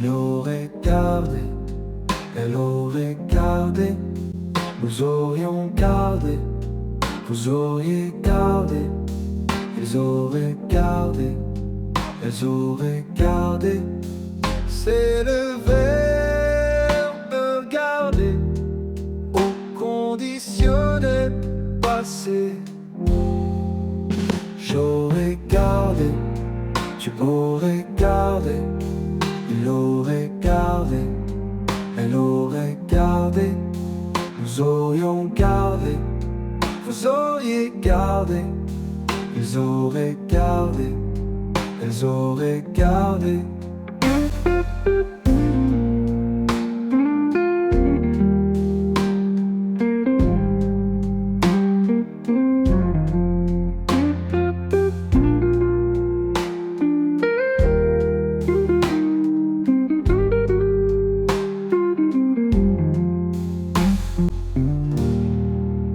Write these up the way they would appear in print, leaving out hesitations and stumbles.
Il aurait gardé, elle aurait gardé, nous aurions gardé, vous auriez gardé, ils auraient gardé, elles auraient gardé. C'est le verbe garder au conditionnel passé. J'aurais gardé, tu aurais gardé, il aurait gardé, elle aurait gardé, nous aurions gardé, vous auriez gardé, ils auraient gardé, elles auraient gardé.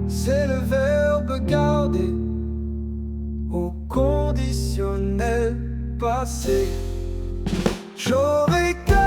C'est le verbe garder au conditionnel passé. J'aurais gardé.